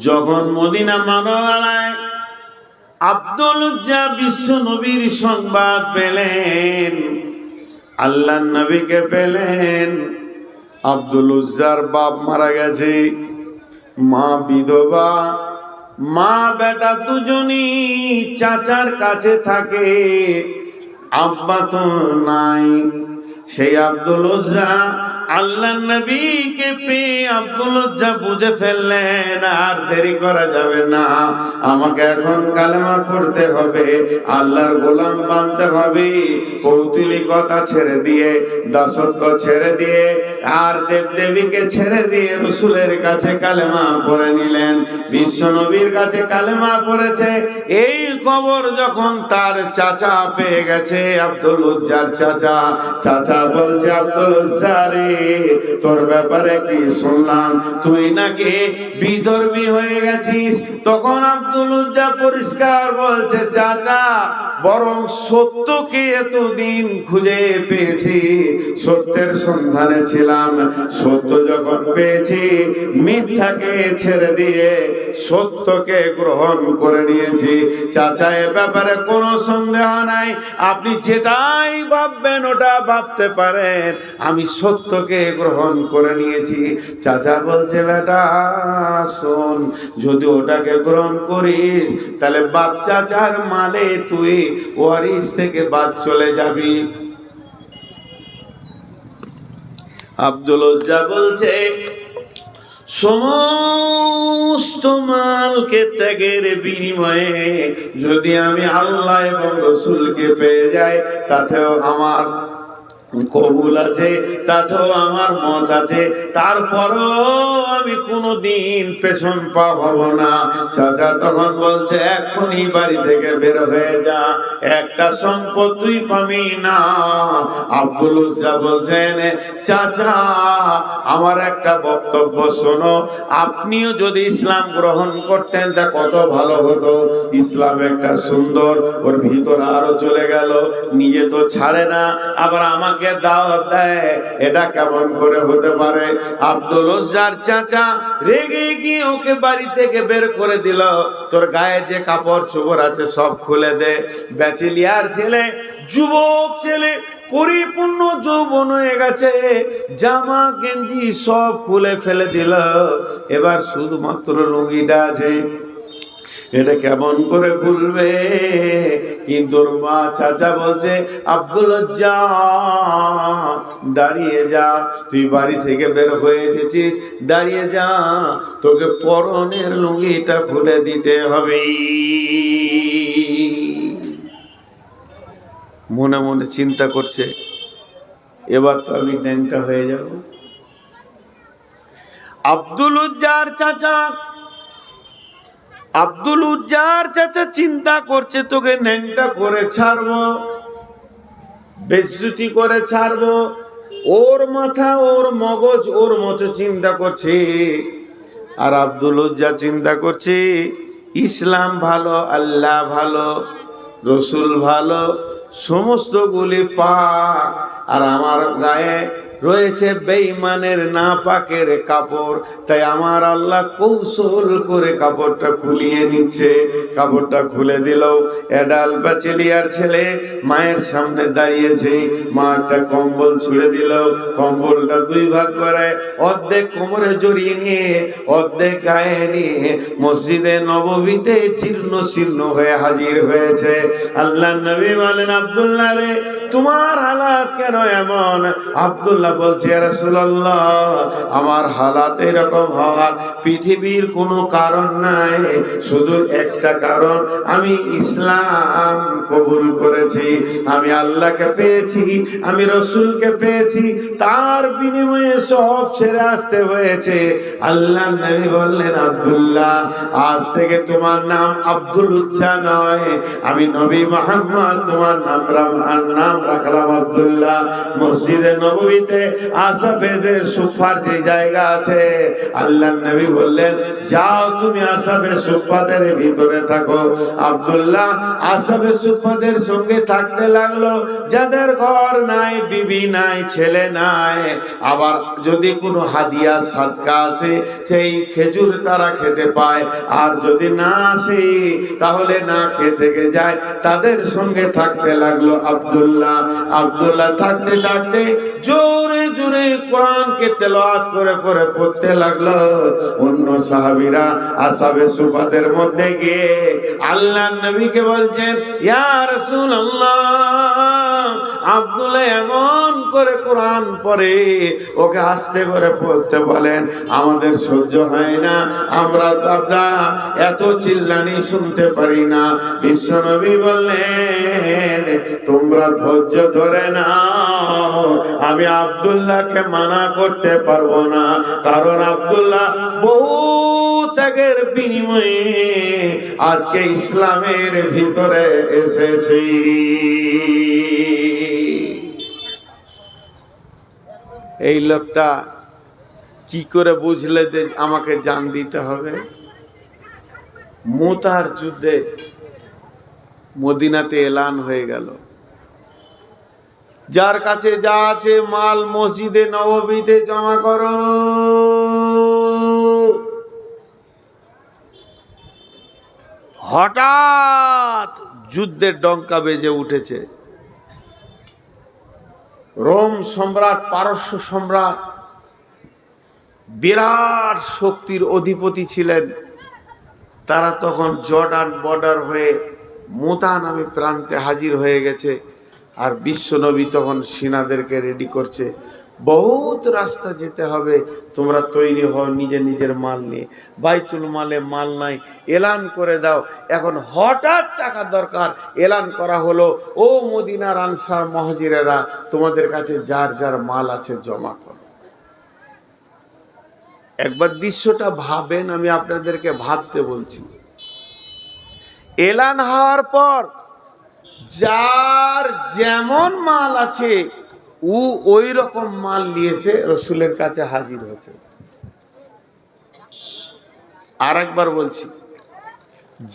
যখন মদিনা মানবালায় আব্দুল উজ্জা বিশ্ব নবীর সংবাদ পেলেন, আল্লাহ নবীকে পেলেন, আব্দুল উজ্জার বাপ মারা গেছে, মা বিধবা, মা বেটা দুজনই চাচার কাছে থাকে, আব্বা তো নাই। সেই আব্দুল উজ্জা আল্লাহ নবীকে পেয়ে আব্দুল উজ্জা বুঝে ফেললেন, আর দেরি করা যাবে না, আমাকে এখন কালেমা পড়তে হবে, আল্লাহর গোলাম বানতে হবে। কৌতূহলিকতা ছেড়ে দিয়ে, দাসত্ব ছেড়ে দিয়ে, আর দেব দেবীকে ছেড়ে দিয়ে রসুলের কাছে কালেমা পড়ে নিলেন। বিশ্ব নবীর কাছে কালেমা পড়েছে। এই খবর যখন তার চাচা পেয়ে গেছে, আব্দুল উজ্জার চাচা, চাচা বলছে, আব্দুল উজ্জা রে, তোর ব্যাপারে কি শুনলাম, তুই নাকি বিধর্মী হয়ে গেছিস। তখন আব্দুল উজ্জা পরিষ্কার বলছে, চাচা, বরং সত্যকে এতদিন খুঁজে পেয়েছি, সত্যের সন্ধানে ছিলাম, সত্য যখন পেয়েছি, মিথ্যাকে ছেড়ে দিয়ে সত্যকে গ্রহণ করে নিয়েছি। চাচা, এ ব্যাপারে কোনো সন্দেহ নাই, আপনি যেটাই ভাববেন ওটা ভাবতে পারেন, আমি সত্যকে গ্রহণ করে নিয়েছি। চাচা বলছে, বেটা শোন, যদি ওটাকে গ্রহণ করিস তাহলে বাপ চাচার মালে তুই ওয়ারিস থেকে বাদ চলে যাবি। আব্দুল উজ্জা বলছে, সমস্ত মালকে ত্যাগের বিনিময়ে যদি আমি আল্লাহ এবং রসুলকে পেয়ে যাই, তাতেও আমার কবুল আছে, তাতেও আমার মত আছে, তারপরও আমি কোনোদিন পেছন পা হব না। চাচা তখন বলছে, এখনই বাড়ি থেকে বের হয়ে যা, একটা সম্পদ তুই পাবি না। আব্দুল উজ্জা বলছেন, চাচা, আমার একটা বক্তব্য শোনো, আপনিও যদি ইসলাম গ্রহণ করতেন তা কত ভালো হতো। ইসলাম একটা সুন্দর, ওর ভিতর আরো চলে গেল, নিজে তো ছাড়ে না, আবার আমাকে দাওয়াত দেয়, এটা কেমন করে হতে পারে। আব্দুল উজ্জার চাচা রেগে গিয়ে ওকে বাড়ি থেকে বের করে দিল। তোর গায়ে যে কাপড় চোপড় আছে সব খুলে দে। ব্যাচেলিয়ার ছেলে, যুবক ছেলে, পরিপূর্ণ যৌবন হয়ে গেছে, জামা গেঞ্জি সব খুলে ফেলে দিল, এবার শুধুমাত্র লুঙ্গিটা আছে, এটা কেমন করে খুলবে। কিন্তু মা, চাচা বলছে, আব্দুল উজ্জা দাঁড়িয়ে যা, তুই বাড়ি থেকে বের হয়ে এসেছিস, দাঁড়িয়ে যা, তোকে পরনের লুঙ্গিটা খুলে দিতে হবে। মনে মনে চিন্তা করছে, এবার তো আমি ন্যাংটা হয়ে যাব। আব্দুল উজ্জার চাচা চিন্তা করছে, তোকে ন্যাংটা করে ছাড়বো, বেজ্জতি করে ছাড়বো। ওর মাথা, ওর মগজ ওর মতো চিন্তা করছে, আর আব্দুল উজ্জা চিন্তা করছে, ইসলাম ভালো, আল্লাহ ভালো, রসুল ভালো, সমস্ত গুলি পাক, আর আমার গায়ে রয়েছে বেঈমানের নাপাকের কাপড়। তাই আমার আল্লাহ কৌশল করে কাপড়টা খুলিয়ে নিচ্ছে। কাপড়টা খুলে দিল। এডাল ব্যাচেলিয়ার ছেলে মায়ের সামনে দাঁড়িয়েছে, মা একটা কম্বল ছুঁড়ে দিল, কম্বলটা দুই ভাগ করে অর্ধেক কোমরে জড়িয়ে নিয়ে অর্ধেক গায়ে নিয়ে মসজিদে নববীতে জীর্ণ শীর্ণ হয়ে হাজির হয়েছে। আল্লাহ নবী বলেন, আব্দুল্লাহ রে, তোমার হালাত কেন এমন? আব্দুল্লাহ বলছে, ইয়া রাসূলুল্লাহ, আমার হালাত এরকম হওয়ার পৃথিবীর কোনো কারণ নাই, শুধু একটা কারণ, আমি ইসলাম কবুল করেছি, আমি আল্লাহকে পেয়েছি, আমি রসুলকে পেয়েছি, তার বিনিময়ে সব ছেড়ে আসতে হয়েছে। আল্লাহ নবী বললেন, আব্দুল্লাহ, আজ থেকে তোমার নাম আব্দুল উজ্জা নয়, আমি নবী মুহাম্মদ তোমার নাম রাখলাম আব্দুল্লাহ। মসজিদে নববীতে মধ্যে আসহাবেদের সুফার যে জায়গা আছে, আল্লাহর নবী বললেন যাও তুমি আসহাবে সুফাদের ভিতরে থাকো। আব্দুল্লাহ আসহাবে সুফাদের সঙ্গে থাকতে লাগলো। যাদের ঘর নাই, বিবি নাই, ছেলে নাই, আবার যদি কোনো হাদিয়া সাদকা আসে সেই খেজুর তারা খেতে পায়, আর যদি না আসে তাহলে না খেয়ে থেকে যায়। তাদের সঙ্গে থাকতে লাগলো আব্দুল্লাহ। আব্দুল্লাহ থাকতে থাকতে জোরে জোরে কোরআনকে তেলাওয়াত করে করে পড়তে লাগলো। অন্য সাহাবীরা আসহাবে সুফাদের মধ্যে গিয়ে আল্লাহর নবীকে বলছেন, ইয়া রাসূলুল্লাহ, আব্দুল্লাহ এমন করে কোরআন পড়ে, ওকে আস্তে করে পড়তে বলেন, আমাদের সহ্য হয় না, আমরা এত চিল্লানি শুনতে পারি না। বিশ্বনবী বললেন তোমরা ধৈর্য ধরে নাও, আমি আব্দুল্লাহকে মানা করতে পারবো না, কারণ আব্দুল্লাহ বহু ত্যাগের বিনিময়ে আজকে ইসলামের ভিতরে এসেছে। এই লোকটা কি করে বুঝলে যে আমাকে জান দিতে হবে? মুতার যুদ্ধে মদিনাতে এলান হয়ে গেল, যার কাছে যা আছে মাল মসজিদে নববীতে জমা করো। হঠাৎ যুদ্ধের ডঙ্কা বেজে উঠেছে। রোম সম্রাট, পারস্য সম্রাট, বিরাট শক্তির অধিপতি ছিলেন, তারা তখন জর্ডান বর্ডার হয়ে মুতা নামে প্রান্তে হাজির হয়ে গেছে। আর বিশ্বনবী তখন সেনাদেরকে রেডি করছে, বহুত রাস্তা যেতে হবে, তোমরা তৈরি হও নিজের নিজের মাল নিয়ে। বাইতুল মালে মাল নাই, এলান করে দাও। এখন হঠাৎ টাকা দরকার, এলান করা হলো, ও মদিনার আনসার মুহাজিরেরা, তোমাদের কাছে যার যার মাল আছে জমা করো। একবার দৃশ্যটা ভাবেন, আমি আপনাদেরকে ভাবতে বলছি। এলান হওয়ার পর যার যেমন মাল আছে ওই রকম মাল নিয়েছে রসুলের কাছে হাজির হয়েছে। আর একবার বলছি,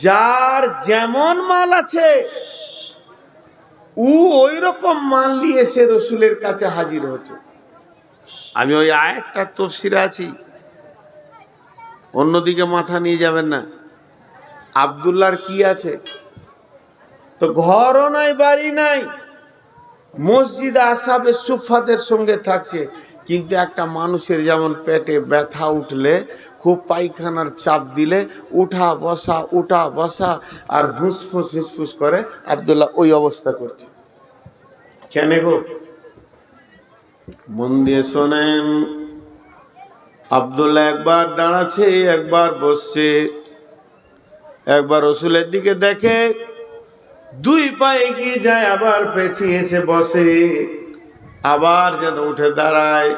যার যেমন মাল আছে ওই রকম মাল নিয়েছে রসুলের কাছে হাজির হয়েছে। আমি ওই আয়াতটা তাফসীরে আছি, অন্যদিকে মাথা নিয়ে যাবেন না। আব্দুল্লাহর কি আছে? তো ঘরও নাই, বাড়ি নাই, মসজিদে আসহাবে সুফাদের সঙ্গে থাকছে। কিন্তু একটা মানুষের যেমন পেটে ব্যথা উঠলে, খুব পায়খানার চাপ দিলে উঠা বসা আর হুসফুস করে, আব্দুল্লাহ ওই অবস্থা করছে। কেন গো? মন দিয়ে শোনেন। আব্দুল্লাহ একবার দাঁড়াচ্ছে, একবার বসছে, একবার রসুলের দিকে দেখে, দুই পায়ে এগিয়ে যায়, আবার পেছিয়ে এসে বসে, আবার যেন উঠে দাঁড়ায়।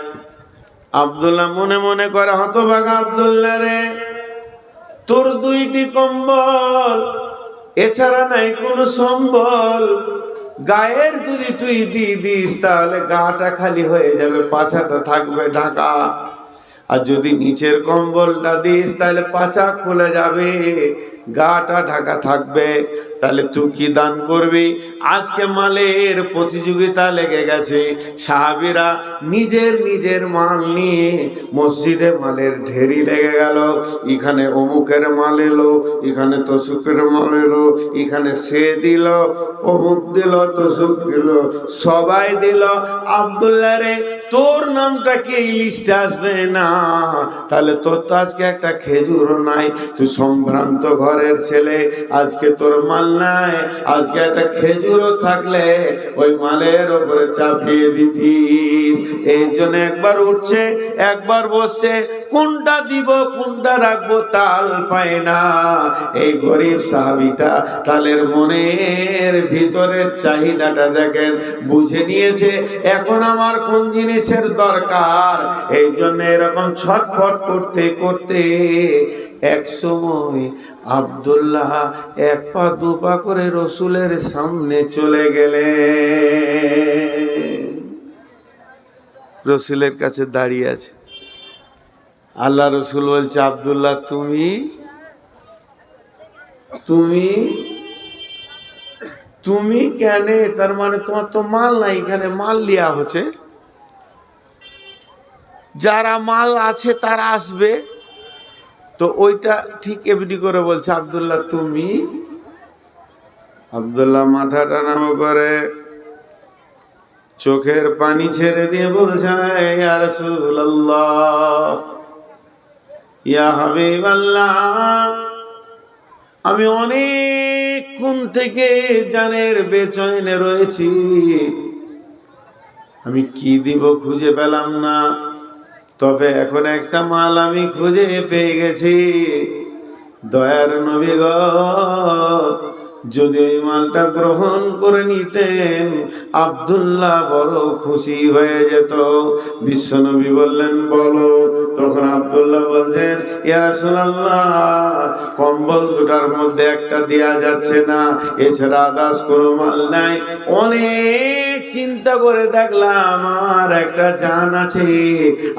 আব্দুল্লাহ মনে মনে করে, হতভাগা আব্দুল্লাহ রে, তোর দুইটি কম্বল, এছাড়া নাই কোনো সম্বল। গায়ের যদি তুই দিয়ে দিস তাহলে গাটা খালি হয়ে যাবে, পাছাটা থাকবে ঢাকা। আর যদি নিচের কম্বলটা দিস তাহলে পাছা খুলে যাবে, গাটা ঢাকা থাকবে। তাহলে তুই কি দান করবি? আজকে মালের প্রতিযোগিতা লেগে গেছে, সাহাবীরা নিজের নিজের মাল নিয়ে মসজিদে মালের ঢেরি লেগে গেল। এখানে অমুকের মাল এলো, এখানে তসুকের মাল এলো, এখানে সে দিল, অমুক দিল, তসুক দিল, সবাই দিল। আব্দুল্লাহ রে, তোর নামটা কি এই লিস্টে আসবে না? তাহলে তোর তো আজকে একটা খেজুরও নাই, তুই সম্ভ্রান্ত ঘরের ছেলে, আজকে তোর মাল নাই, আজকে একটা খেজুরও থাকলে ওই মালের উপরে চাপিয়ে দিতিস। এই জন্য একবার উঠছে, একবার বসছে, কোনটা দিব কোনটা রাখবো তাল পায় না। এই গরিব সাহাবীটা তালের মনের ভিতরের চাহিদাটা দেখেন, বুঝে নিয়েছে এখন আমার কোন জিনিসের দরকার। এই জন্য এরকম ছটফট করতে করতে এক সময় আব্দুল্লাহ এক পা দুপা করে রসুলের সামনে চলে গেলেন। রসুলের কাছে দাঁড়িয়ে আছে। আল্লাহ রসুল বলছে, আব্দুল্লাহ তুমি তুমি তুমি কেন? তার মানে তোমার তো মাল নাই, এখানে মাল লিয়া হচ্ছে, যারা মাল আছে তারা আসবে। তো ওইটা ঠিক এমনি করে বলছে, আব্দুল্লাহ তুমি। আব্দুল্লাহ মাথাটা নাম করে চোখের পানি ছেড়ে দিয়ে বলছে, ইয়া রাসূলুল্লাহ, ইয়া হাবিবাল্লাহ, আমি অনেকক্ষণ থেকে জানের বেচৈনে রয়েছি, আমি কি দিব খুঁজে পেলাম না, তবে এখন একটা মাল আমি খুঁজে পেয়ে গেছি। দয়ার নবী গো, যদি ওই মালটা গ্রহণ করে নিতেন আব্দুল্লাহ বড় খুশি হয়ে যেত। বিশ্বনবী বললেন, বলো। তখন আব্দুল্লাহ বলছেন, ইয়া রাসূলুল্লাহ, কম্বল দুটার মধ্যে একটা দেয়া যাচ্ছে না, এছাড়া আদার্স কোনো মাল নাই। অনেক চিন্তা করে দেখলাম আমার একটা জান আছে,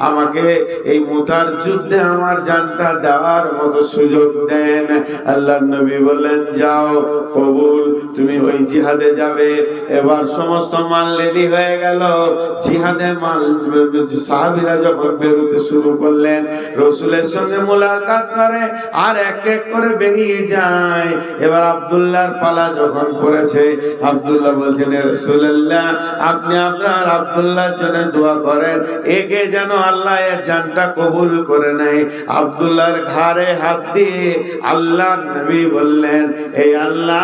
আমাকে এই মুতার যুদ্ধে আমার জানটা দেওয়ার মতো সুযোগ দেন। আল্লাহর নবী বললেন, যাও, কবুল, তুমি ওই জিহাদে যাবে। এবার সমস্ত মাল রেডি হয়ে গেল। জিহাদে মাল সাহাবীরা যখন বেরোতে শুরু করলেন, রসুলের সঙ্গে মোলাকাত করে আর এক এক করে বেরিয়ে যায়। এবার আব্দুল্লাহর পালা যখন পড়েছে, আব্দুল্লাহ বলছেন, রাসূলুল্লাহ, আপনি আপনার আব্দুল্লাহর জন্য দোয়া করেন, একে যেন আল্লাহ এর জানটা কবুল করে নেয়। আব্দুল্লাহর ঘাড়ে হাত দিয়ে আল্লাহর নবী বললেন, এই আল্লাহ,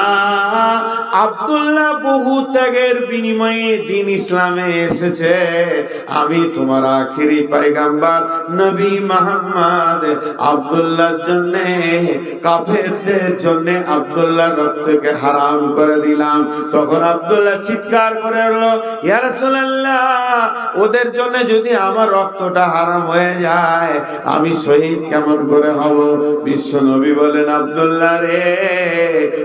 আব্দুল্লাহ বহু ত্যাগের বিনিময়ে দিন ইসলামে এসেছে, আমি তোমার আখিরি পয়গম্বর নবী মুহাম্মদ আব্দুল্লাহর জন্য, কাফেরদের জন্য আব্দুল্লাহর রক্তকে হারাম করে দিলাম। তখন আব্দুল্লাহ চিৎকার করে বলল, ইয়া রাসূলুল্লাহ, ওদের জন্য যদি আমার রক্তটা হারাম হয়ে যায় আমি শহীদ কেমন করে হব? বিশ্ব নবী বলেন, আব্দুল্লাহ রে,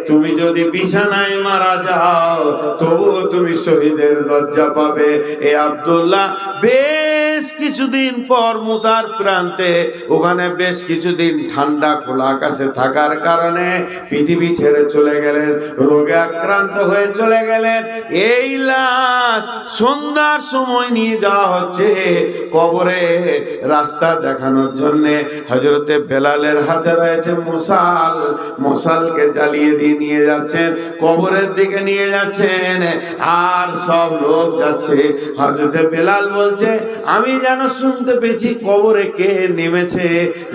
তুমি যদি বিছানায় মারা যাও তবুও তুমি শহীদের দরজা পাবে। এ আব্দুল্লাহ বেশ কিছুদিন পর মুতার প্রান্তে, ওখানে বেশ কিছুদিন ঠান্ডা খোলা আকাশে থাকার কারণে পৃথিবী ছেড়ে চলে গেলেন, রোগে আক্রান্ত হয়ে চলে গেলেন। এই লাশ সন্ধ্যার সময় নিয়ে যাওয়া হচ্ছে কবরে, রাস্তা দেখানোর জন্য হযরতে বেলালের হাতে রয়েছে মশাল, মশালকে জ্বালিয়ে দিয়ে নিয়ে যাচ্ছেন, কবরের দিকে নিয়ে যাচ্ছেন, আর সব লোক যাচ্ছে। হযরতে বেলাল বলছে, আমি যেন শুনতে পেয়েছি কবরে কে নেমেছে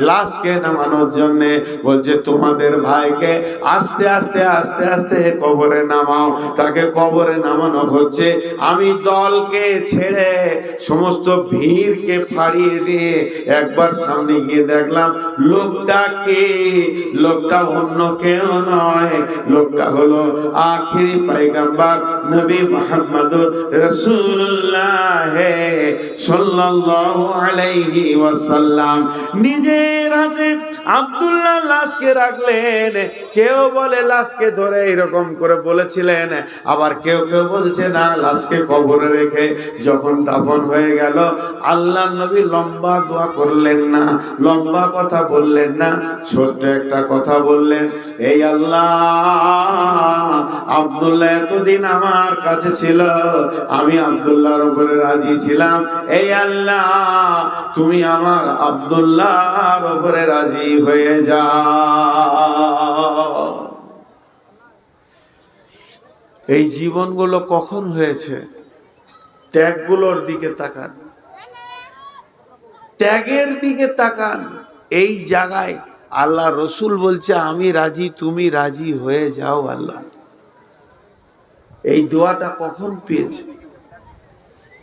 লাশকে নামানোর জন্য। বলছে, তোমাদের ভাইকে আস্তে আস্তে আস্তে আস্তে কবরে নামাও। তাকে কবরে নামানো হচ্ছে। আমি দলকে ছেড়ে সমস্ত ভিড়কে ফাড়িয়ে দিয়ে একবার সামনে গিয়ে দেখলাম লোকটা কে। লোকটা অন্য কেউ নয়, লোকটা হলো আখিরি পয়গম্বর নবী মুহাম্মদুর রাসূলুল্লাহ সাল্লাল্লাহু আলাইহি ওয়াসাল্লাম। নিজের হাতে আব্দুল্লাহ লাশকে রাখলেন। কেউ বলে লাশকে ধরে এরকম করে বলেছিলেন, আবার কেউ কেউ বলছে না, লাশকে কবরে রেখে যখন দাফন হয়ে গেল আল্লাহর নবী লম্বা দোয়া করলেন না, লম্বা কথা বললেন না, ছোট্ট একটা কথা বললেন, এই আল্লাহ, আব্দুল্লাহ এতদিন আমার কাছে ছিল, আমি আব্দুল্লাহর উপরে রাজি ছিলাম, এই আল্লাহ তুমি আমার আব্দুল্লাহর উপরে রাজি হয়ে যাও। এই জীবনগুলো কখন হয়েছে? ত্যাগগুলোর দিকে তাকান, ত্যাগের দিকে তাকান। এই জায়গায় আল্লাহ রসুল বলছে, আমি রাজি, তুমি রাজি হয়ে যাও। আল্লাহ এই দোয়াটা কখন পেয়েছে?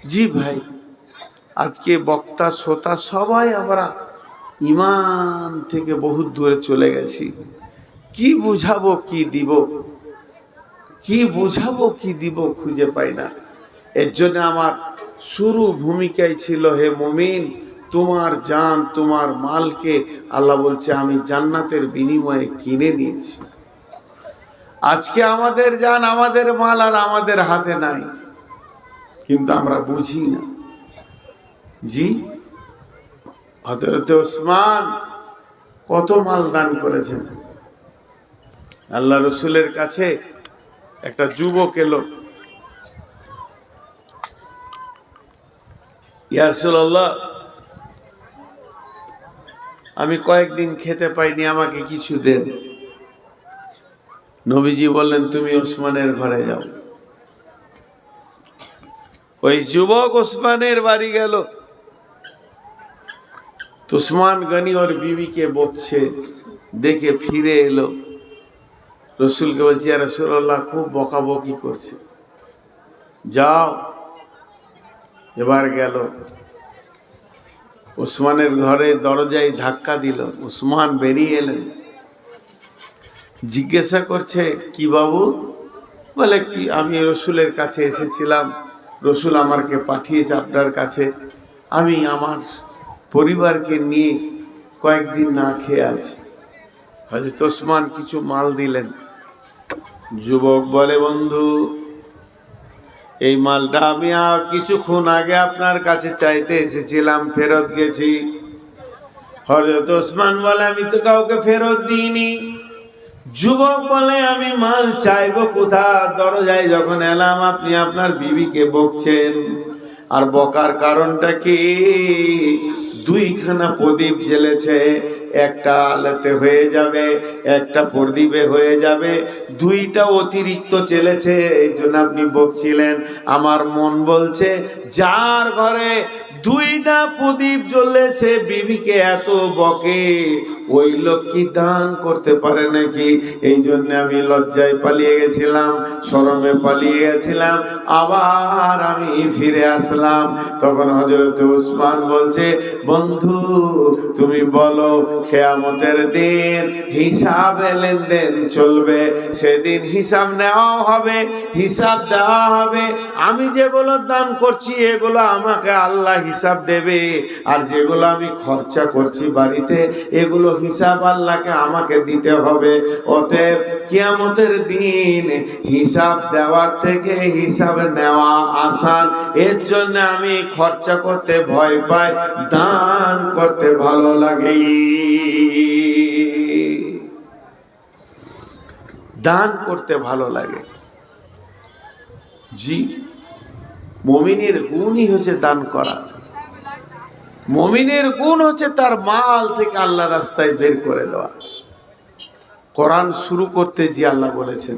জি ভাই, আজকে বক্তা শ্রোতা সবাই আমরা ইমান থেকে বহুত দূরে চলে গেছি। কি বুঝাবো, কি দিব, কি বুঝাবো, কি দিব খুঁজে পাই না। এর জন্য আমার শুরু ভূমিকায় ছিল, হে মুমিন, তোমার জান, তোমার মালকে আল্লাহ বলছে আমি জান্নাতের বিনিময়ে কিনে নিয়েছি। আজকে আমাদের জান, আমাদের মাল আর আমাদের হাতে নাই, কিন্তু আমরা বুঝি না। জি, হযরত ওসমান কত মাল দান করেছেন। আল্লাহ রসুলের কাছে একটা যুবক এলো, ইয়া রাসূলুল্লাহ, আমি কয়েকদিন খেতে পাইনি, আমাকে কিছু দেন। নবীজি বললেন, তুমি ওসমানের ঘরে যাও। ওই যুবক ওসমানের বাড়ি গেল। ওসমান গনি ওর বিবিকে বকছে, দেখে ফিরে এলো, রসুলকে বলছে, ইয়া রাসূলুল্লাহ, খুব বকাবকি করছে, যাও। এবার গেল, ওসমানের ঘরে দরজায় ধাক্কা দিল, ওসমান বেরিয়ে এলেন। জিজ্ঞাসা করছে, কি বাবু? বলে, কি, আমি রসুলের কাছে এসেছিলাম, রসুল আমাকে পাঠিয়েছে আপনার কাছে, আমি আমার পরিবারকে নিয়ে কয়েকদিন না খেয়ে আছি। হযরত ওসমান কিছু মাল দিলেন। যুবক বলে, বন্ধু, এই মালটা আমি কিছুক্ষণ আগে আপনার কাছে চাইতে এসেছিলাম, ফেরত গেছি। হযরত ওসমান বলে, আমি তো কাউকে ফেরত দিইনি। যুবক বলে, আমি মাল চাইবো কোথা? দরজায় যখন এলাম, আপনি আপনার বিবিকে বকছেন। আর বকার কারণটা কি? দুইখানা প্রদীপ জ্বেলেছে, একটা আলোতে হয়ে যাবে, একটা প্রদীপে হয়ে যাবে, দুইটা অতিরিক্ত জ্বেলেছে, এই জন্য আপনি বকছিলেন। আমার মন বলছে, যার ঘরে দুইটা প্রদীপ জ্বলেছে, বিবিকে এত বকে, ওই লোক কি দান করতে পারে নাকি? এই জন্য আমি লজ্জায় পালিয়ে গেছিলাম, শরমে পালিয়ে গেছিলাম, আবার আমি ফিরে আসলাম। তখন হযরত ওসমান বলছে, বন্ধু, তুমি বলো, কিয়ামতের দিন হিসাবে লেনদেন চলবে, সেদিন হিসাব নেওয়া হবে, হিসাব দেওয়া হবে। আমি যেগুলো দান করছি, এগুলো আমাকে আল্লাহ হিসাব দেবে, আর যেগুলো আমি খরচা করছি বাড়িতে, এগুলো হিসাব আল্লাহকে আমাকে দিতে হবে। অতএব কিয়ামতের দিন হিসাব দেওয়ার থেকে হিসাব নেওয়া আসান। এর জন্য আমি খরচা করতে ভয় পাই, দান করতে ভালো লাগে। দান করতে ভালো লাগে। জি, মুমিনের গুণই হচ্ছে দান করা। মুমিনের গুণ হচ্ছে তার মাল থেকে আল্লাহ রাস্তায় বের করে দেওয়া। কোরআন শুরু করতে যে আল্লাহ বলেছেন,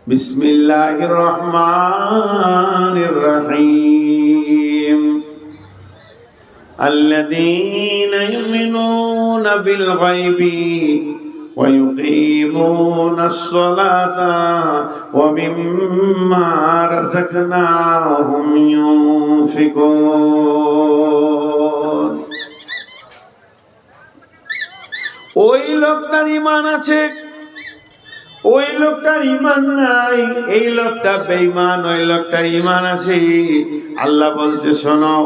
বিসমিল্লাহির রহমানির রহিম, আল্লাযীনা ইউমিনুনা বিল গায়বি ওয়া ইউকিমুনাস সালাতা ওয়া মিম্মা রাযাকনাহুম ইউনফিকুন। ওই লোকটার ঈমান আছে, ওই লোকটার ঈমান নাই, এই লোকটা বেঈমান, ওই লোকটার ঈমান আছে। আল্লাহ বলছে, শোনো,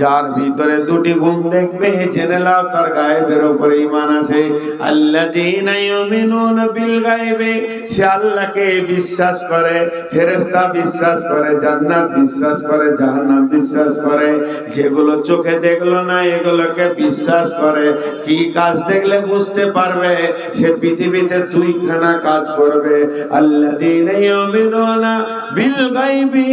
যার ভিতরে দুটি গুণ দেখবে, জেনে নাও তার গায়েবের উপরে ঈমান আছে। আল্লাযীনা ইউমিনুনা বিল গায়বি, সে আল্লাহকে বিশ্বাস করে, ফেরেশতা বিশ্বাস করে, জান্নাত বিশ্বাস করে, জাহান্নাম বিশ্বাস করে। যেগুলো চোখে দেখলো না, এগুলোকে বিশ্বাস করে। কি কাজ দেখলে বুঝতে পারবে? সে পৃথিবীতে দুইখানা কাজ করবে। আল্লাযীনা ইউমিনুনা বিল গায়বি,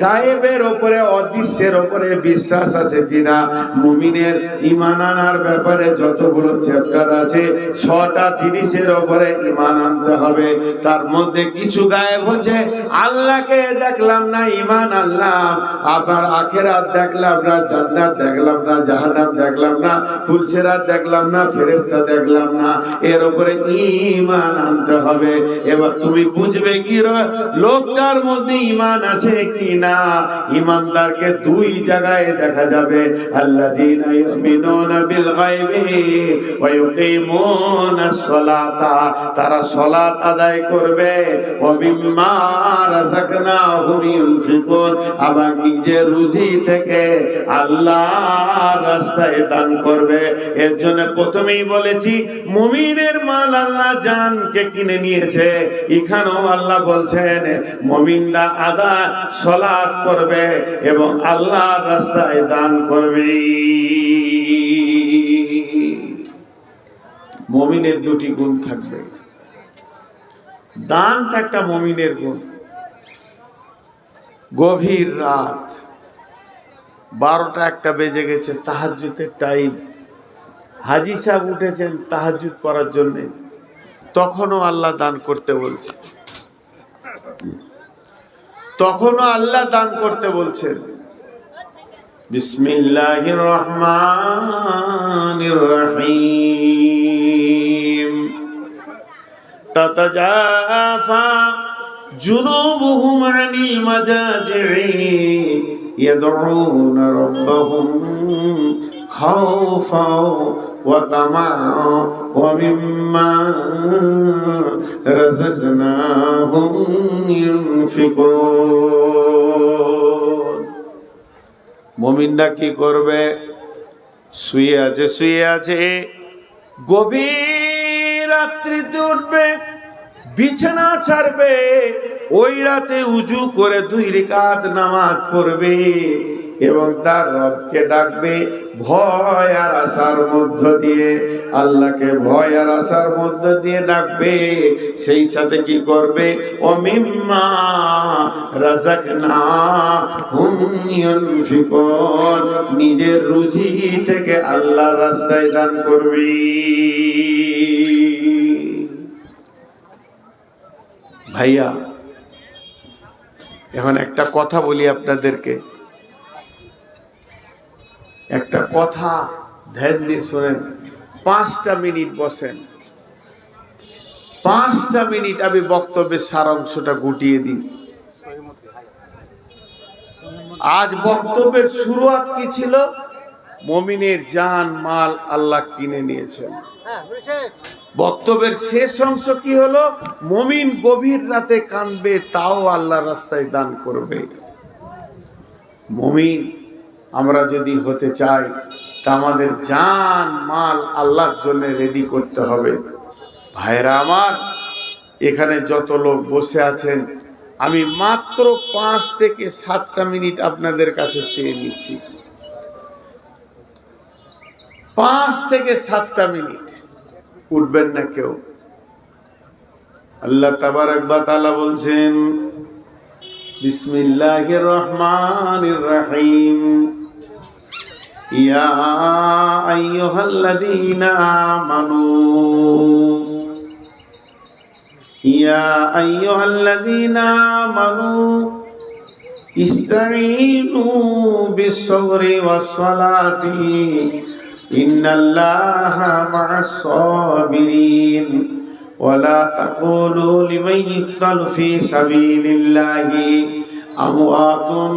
গায়েবের উপরে, অদৃশ্যের উপরে বিশ্বাস আছে কিনা। মুমিনের ঈমান আনার ব্যাপারে যতগুলো চ্যাপ্টার আছে, 6টা 30-এর উপরে ঈমান আনতে হবে। তার মধ্যে কিছু গায়েব হচ্ছে, আল্লাহকে দেখলাম না, ঈমান আনলাম। আবার আখিরাত দেখলাম না, জান্নাত দেখলাম না, জাহান্নাম দেখলাম না, ফুলসিরাত দেখলাম না, ফেরেশতা দেখলাম না, এর উপরে ঈমান আনতে হবে। এবার তুমি বুঝবে কি লোকটার মধ্যে ঈমান আছে কি না। ঈমানদারকে দুই জায়গায় দেখা যাবে, আল্লাযীনা ইউমিনুনা বিল গায়বি ওয়া ইউকিমুনাস সালাতা, তারা সালাত আদায় করবে, ওয়া মিম্মা রাযাকনাহুম ইউনফিকুন, আবার নিজের রুজি থেকে আল্লাহর রাস্তায় দান করবে। এর জন্য প্রথমেই বলেছি, মুমিনের মাল আল্লাহ জানকে কিনে নিয়েছে। এখানেও আল্লাহ বলছেন মুমিনরা আদা সালাত করবে এবং আল্লাহর রাস্তায় দান করবে। মুমিনের দুটি গুণ থাকবে। দানটা একটা মুমিনের গুণ। গভীর রাত 12টা-1টা বেজে গেছে, তাহাজ্জুদের টাইম, হাজী সাহেব উঠেছেন তাহাজ্জুদ করার জন্য, তখনও আল্লাহ দান করতে বলছে, তখনও আল্লাহ দান করতে বলছেন। বিসমিল্লাহির রহমানির রহিম। তাতাজাফা জুনুবুহুম আনিল মাজাজি'i ইয়াদউনা রাব্বাহুম খাওফাও ওয়া তামাআ ওয়া মিম্মা রাযাকনাহুম ইউনফিকুন। মুমিনরা কি করবে? শুয়ে আছে, গভীর রাত্রিতে উঠবে, বিছানা ছাড়বে, ওই রাতে উজু করে 2 রাকাত নামাজ পড়বে এবং তার রবকে ডাকবে ভয় আর আশার মধ্য দিয়ে, আল্লাহকে ভয় আর আশার মধ্য দিয়ে ডাকবে। সেই সাথে কি করবে? ও মিম্মা রাযাকনাহুম ইউনফিকুন, নিজের রুজি থেকে আল্লাহর রাস্তায় দান করবে। ভাইয়া, এখন একটা কথা বলি আপনাদেরকে, একটা কথা ধ্যান দিয়ে শোনেন। 5টা মিনিট বসেন, 5টা মিনিট আমি বক্তব্যের সারাংশটা গুটিয়ে দিই। আজ বক্তব্যের শুরুয়াত কি ছিল? মুমিনের জান মাল আল্লাহ কিনে নিয়েছেন। বক্তব্যের শেষ অংশ কি হলো? মুমিন গভীর রাতে কাঁদবে, তাও আল্লাহর রাস্তায় দান করবে। মুমিন আমরা যদি হতে চাই তা আমাদের জান মাল আল্লাহর জন্য রেডি করতে হবে। ভাইরা আমার, এখানে যত লোক বসে আছেন, আমি মাত্র 5 থেকে 7টা মিনিট আপনাদের কাছে চেয়ে নিচ্ছি। 5 থেকে 7টা মিনিট, উঠবেন না কেউ। আল্লাহ তাবারক ওয়া তাআলা বলছেন বিসমিল্লাহির রহমানির রহিম। ইয়া আইয়ুহাল্লাযীনা আমানু ইসতাঈনু বিস-সাবরি ওয়াস-সালাতি ইন্নাল্লাহা মা'আস-সাবিরিন ওয়া লা তাকুলু লিমান ইয়ুকতালু ফী সাবিলিল্লাহি আমওয়াতুন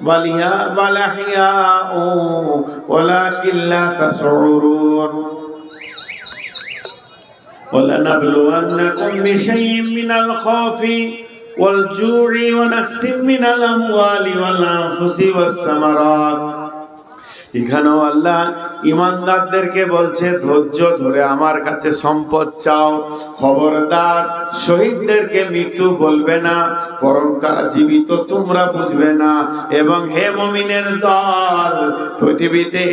বাল আহইয়াউ ওয়ালাকিন লা তাশউরুন। وَلَنَبْلُوَنَّكُمْ بِشَيْءٍ مِّنَ الْخَوْفِ وَالْجُوعِ وَنَقْصٍ مِّنَ الْأَمْوَالِ وَالْأَنفُسِ وَالثَّمَرَاتِ। এখানেও আল্লাহ ইমানদারদেরকে বলছে, ধৈর্য ধরে আমার কাছে সম্পদ চাও। খবরদার, শহীদদেরকে মৃত্যু বলবে না, বরং তারা জীবিত, তোমরা বুঝবে না। এবং হে মুমিনের দল, পৃথিবীতে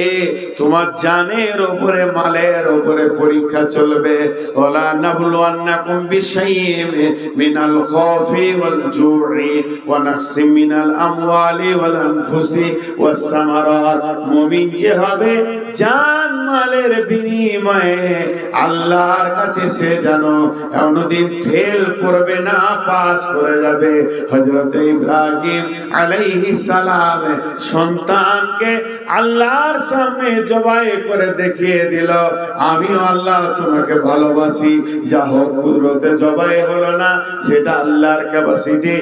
তোমার জানের উপরে, মালের উপরে পরীক্ষা চলবে। ওয়ালা নাবলুয়ান্নাকুম বিশাইইন মিনাল খাউফি ওয়াল জু'i ওয়া নাকসিম মিনাল আমওয়ালি ওয়াল আনফুসি ওয়াস সামারাত। মুমিন যে হবে জান মালের বিনিময়ে আল্লাহর কাছে সে জানো কোনদিন ফেল করবে না, পাস করে যাবে। হযরত ইব্রাহিম আলাইহিস সালাম সন্তানকে আল্লাহর সামনে জবাই করে দেখিয়ে দিল, আমি আল্লাহ তোমাকে ভালোবাসি। যা হোক কুদরতে জবাই হলো না, সেটা আল্লাহর ক্যাপাসিটি।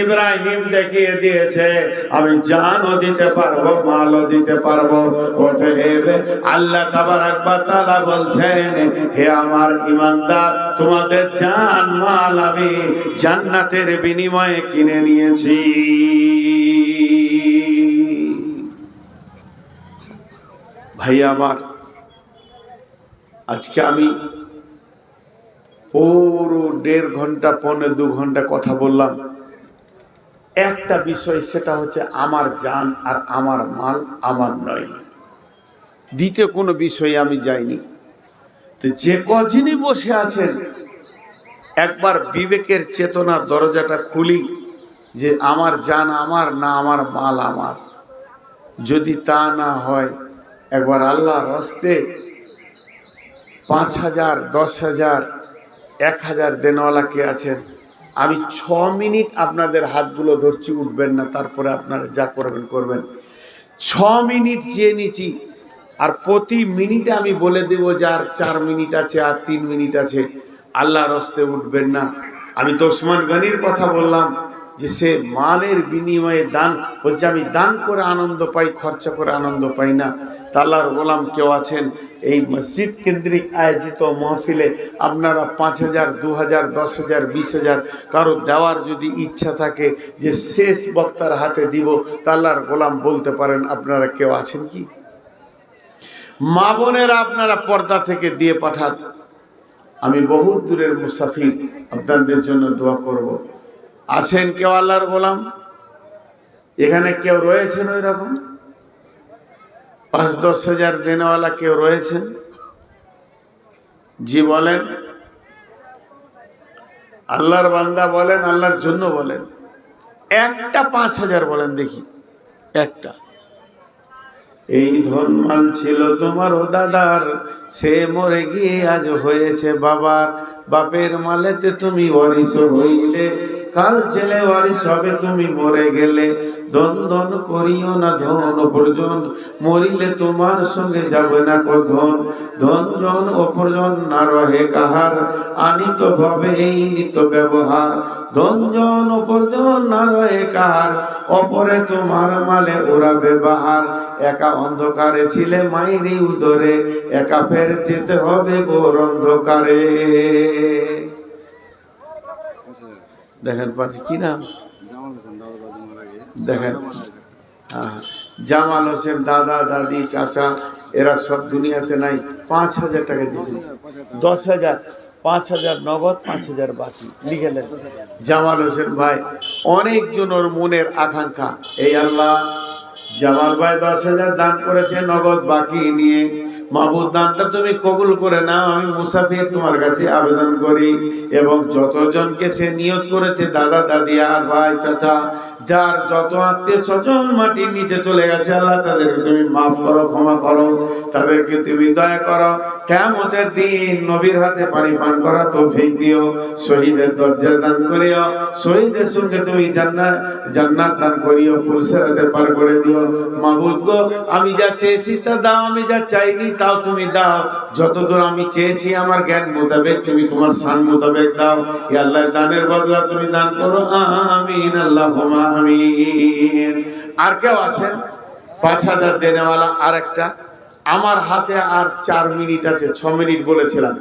ইব্রাহিম দেখিয়ে দিয়েছে আমি জানও দিতে পারবো, মালও দিতে পারবো। অতএব আল্লাহ তাবারক ওয়া তাআলা বলছেন, হে আমার ঈমানদার, তোমাদের জান মাল আমি জান্নাতের বিনিময়ে কিনে নিয়েছি। ভাই আমার, আজকে আমি পুরো 1.5 ঘন্টা 1.25 ঘন্টা কথা বললাম একটা বিষয়, সেটা হচ্ছে আমার জান আর আমার মাল আমার নয়, দ্বিতীয় কোনো বিষয়ে আমি যাইনি। তো যে কজনই বসে আছেন একবার বিবেকের চেতনা দরজাটা খুলি যে আমার জান আমার না আমার মাল আমার। যদি তা না হয় একবার আল্লাহর হস্তে 5,000 10,000 1,000 দেনওয়ালা কে আছেন, আমি 6 মিনিট আপনাদের হাতগুলো ধরছি, উঠবেন না, তারপরে আপনারা যা করবেন করবেন। 6 মিনিট চেয়ে নিচ্ছি, আর প্রতি মিনিটে আমি বলে দেব যে আর 4 মিনিট আছে, আর 3 মিনিট আছে, আল্লাহর হস্তে উঠবেন না। আমি তো ওসমান গনির কথা বললাম যে সে মালের বিনিময়ে দান, বলছে আমি দান করে আনন্দ পাই, খরচা করে আনন্দ পাই না। আল্লাহর গোলাম কেউ আছেন এই মসজিদ কেন্দ্রিক আয়োজিত মাহফিলে আপনারা 5,000 2,000 10,000 20,000 কারো দেওয়ার যদি ইচ্ছা থাকে যে শেষ বক্তার হাতে দিব, আল্লাহর গোলাম বলতে পারেন আপনারা কেউ আছেন কি? মা বোনেরা আপনারা পর্দা থেকে দিয়ে পাঠান, আমি বহু দূরের মুসাফির, আপনাদের জন্য দোয়া করব। আছেন কেউ আল্লাহর গোলাম? এখানে কেউ রয়েছেন ওই রকম 5-10 হাজার দেনেওয়ালা কেউ রয়েছেন? জি বলেন। আল্লাহর বান্দা বলেন, আল্লাহর জন্য বলেন, একটা 5,000 বলেন দেখি, একটা। এই ধনমাল ছিল তোমার ও দাদার, সে মরে গিয়ে আজ হয়েছে বাবার। বাপের মালেতে তুমি ওয়ারিস হইলে, কাল ছেলে ওয়ারিস হবে তুমি মরে গেলে। ধন ধন করিও না ধন অপরজন, মরিলে তোমার সঙ্গে যাবে না কধন। ধন জন অপরজন না রহে কাহার, আনিত ভাবে এই নিত ব্যবহার। ধন জন অপরজন না রহে কাহার, অপরে তোমার মালে ওরাবে বাহার। একা অন্ধকারে ছিলে মায়েরই উদরে, একা ফের যেতে হবে ঘোর অন্ধকারে। দেখেন পাশে কি নাম, দেখেন জামাল হোসেন, দাদা দাদি চাচা এরা সব দুনিয়াতে নাই। 5,000 টাকা দিয়েছেন, 10,000 5,000 নগদ, 5,000 বাকি লিখেলেন জামাল হোসেন ভাই। অনেকজনের মনের আকাঙ্ক্ষা, এই আল্লাহ জামাল ভাই 10,000 দান করেছে নগদ বাকি নিয়ে, মাহবুব দানটা তুমি কবুল করে নাও, আমি মুসাফির তোমার কাছে আবেদন করি। এবং যতজনকে সে নিয়ত করেছে দাদা দাদি আর ভাই চাচা, যার যত আত্মীয় স্বজন মাটির নিচে চলে গেছে, আল্লাহ তাদেরকে তুমি মাফ করো, ক্ষমা করো, তাদেরকে তুমি দয়া করো। কিয়ামতের দিন নবীর হাতে পানি পান করা তৌফিক দিও, শহীদের দরজা দান করিও, শহীদের সঙ্গে তুমি জান্নাত দান করিও, ফুলসেরাতে পার করে দিও। মাহবুব গো, আমি যা চেয়েছি তা দাও, আমি যা চাইনি তাও তুমি দাও। যতদূর আমি চেয়েছি আমার জ্ঞান মোতাবেক তুমি তোমার শান মোতাবেক দাও। ইয়া আল্লাহ, দানের বদলা তুমি দান করো, আমিন আল্লাহুম্মা আমিন। আর কেউ আছেন 5,000 দেনেওয়ালা? আর একটা, আমার হাতে আর 4 মিনিট আছে, 6 মিনিট বলেছিলাম,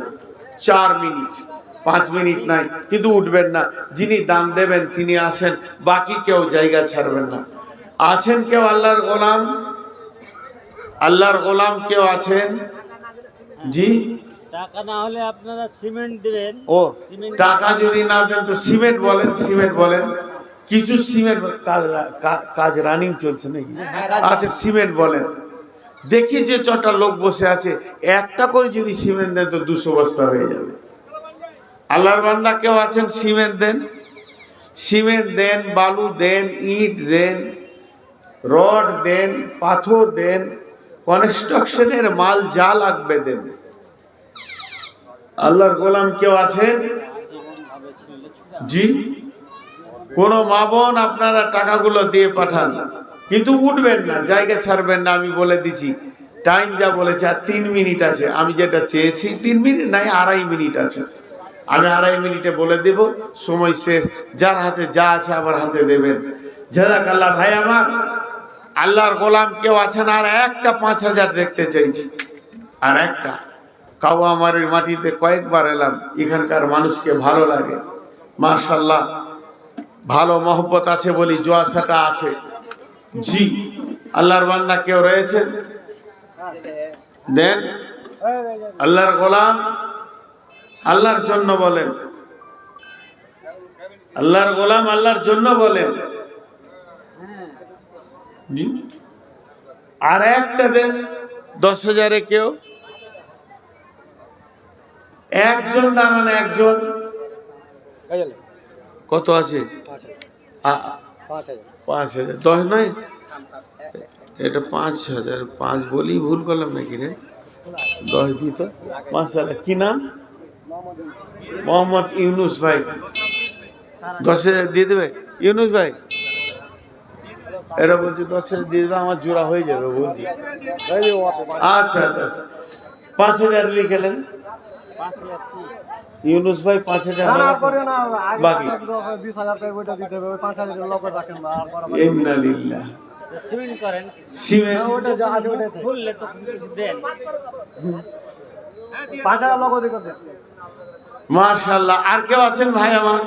4 মিনিট, 5 মিনিট নাই, কিন্তু উঠবেন না। যিনি দাম দেবেন তিনি আসেন, বাকি কেউ জায়গা ছাড়বেন না। আছেন কেউ আল্লাহর গোলাম? আল্লাহর গোলাম কেউ আছেন? জি, টাকা না হলে আপনারা সিমেন্ট দিবেন। ও টাকা যদি না দেন তো সিমেন্ট বলেন, সিমেন্ট বলেন, কিছু সিমেন্ট কাজ রানিং চলছে নাকি? আচ্ছা সিমেন্ট বলেন দেখি, যে চটা লোক বসে আছে একটা করে যদি সিমেন্ট দেন তো 200 বস্তা হয়ে যাবে। আল্লাহর বান্দা কেউ আছেন? সিমেন্ট দেন, সিমেন্ট দেন, বালু দেন, ইট দেন, রড দেন, পাথর দেন, কনস্ট্রাকশনের মাল যা লাগবে দেন। আল্লাহর গোলাম কেউ আছেন? জি, কোন মা বোন আপনারা টাকাগুলো দিয়ে পাঠান, কিন্তু উঠবেন না, জায়গা ছাড়বেন না। আমি বলে দিছি টাইম যা বলেছে, আর 3 মিনিট আছে। আমি যেটা চেয়েছি 3 মিনিট নাই, 2.5 মিনিট আছে। আমি 2.5 মিনিটে বলে দেব, সময় শেষ। যার হাতে যা আছে আমার হাতে দেবেন। জাযাকাল্লাহ ভাই আমার। আল্লাহর গোলাম কেউ আছেন? আর একটা 5,000 দেখতে চাইছি, আর একটা। কাওয়ামারের মাটিতে কয়েকবার এলাম, এখানকার মানুষকে ভালো লাগে, মাশাআল্লাহ, ভালো মহব্বত আছে বলি জোয়াসাটা আছে। জি, আল্লাহর বান্দা কেউ রয়েছেন? দেন। আল্লাহর গোলাম আল্লাহর জন্য বলেন, আল্লাহর গোলাম আল্লাহর জন্য বলেন। জি। আর একটা দেন 10,000-এ কেউ একজন দাঁড়ান, একজন কত আছে? 5,000। 10 নয়, এটা 5,000। 5 বলি ভুল করলাম নাকি রে? 10 দিত। মাশাআল্লাহ। কি নাম? মোহাম্মদ ইউনুস ভাই। 10,000 দিয়ে দেবে ইউনুস ভাই? এরা বলছে 10,000 দিয়ে দেবে, আমার জোড়া হয়ে যাবে বলছি। আচ্ছা আচ্ছা, 5,000 লিখেলেন ইউনুস ভাই। 5,000 বাকি। ইন্নালিল্লাহ। সিমেন্ট করেন, সিমেন্ট খুললে তো কিছু দেন। মাশাআল্লাহ। আর কেউ আছেন ভাই আমার?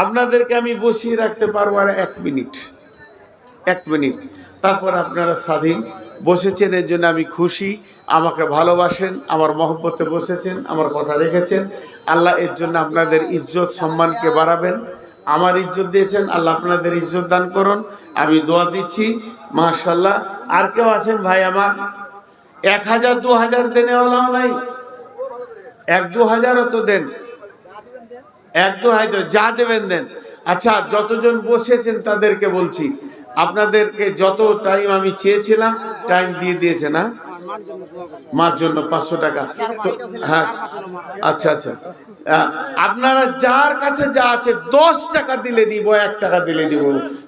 আপনাদেরকে আমি বসিয়ে রাখতে পারবো আর 1 মিনিট, 1 মিনিট। তারপর আপনারা স্বাধীন। বসেছেন এর জন্য আমি খুশি। আমাকে ভালোবাসেন, আমার মহব্বতে বসেছেন, আমার কথা রেখেছেন। আল্লাহ এর জন্য আপনাদের ইজ্জত সম্মানকে বাড়াবেন। আমার ইজ্জত দিয়েছেন, আল্লাহ আপনাদের ইজ্জত দান করুন। আমি দোয়া দিচ্ছি। মাশাআল্লাহ। আর কেউ আছেন ভাই আমার? 1,000 2,000 দেনেওয়ালাও নাই? 1-2,000 তো দেন। 1-2,000 যা দেবেন দেন। আচ্ছা, যতজন বসেছেন তাদেরকে বলছি, আপনাদেরকে যত টাইম আমি চেয়েছিলাম টাইম দিয়ে দিয়েছে না? মার জন্য 500 টাকা। তো হ্যাঁ, আচ্ছা আচ্ছা। আপনারা যার কাছে যা আছে 10 টাকা দিলে নিব, 1 টাকা দিলে নিব।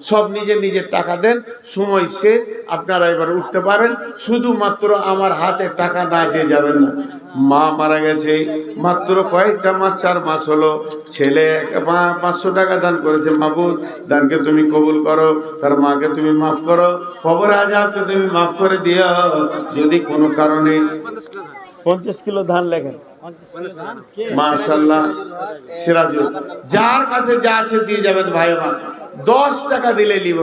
সব নিজের নিজের টাকা দেন। সময় শেষ, আপনারা এবার উঠতে পারেন। শুধুমাত্র আমার হাতে টাকা না দিয়ে যাবেন না। মা মারা গেছে মাত্র কয়েকটা মাস, 4 মাস হলো। ছেলে 500 টাকা দান করেছে। মাবুদ, দানকে তুমি কবুল করো, তার মাকে তুমি মাফ করো, কবরে আযাবকে তুমি মাফ করে দিও। যদি কোনো কারণে 50 কিলো ধান লেখেন। মাশাআল্লাহ। সিরাজুল, যার কাছে যা আছে দিয়ে যাবেন ভাই আমার। 10 টাকা দিলে নিব।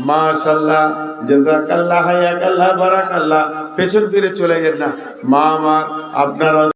মাশাআল্লাহ, জাযাকাল্লাহ, হায়াকাল্লাহ, বারাকাল্লাহ। পেছন ফিরে চলে যান না। মা আমার, আপনারা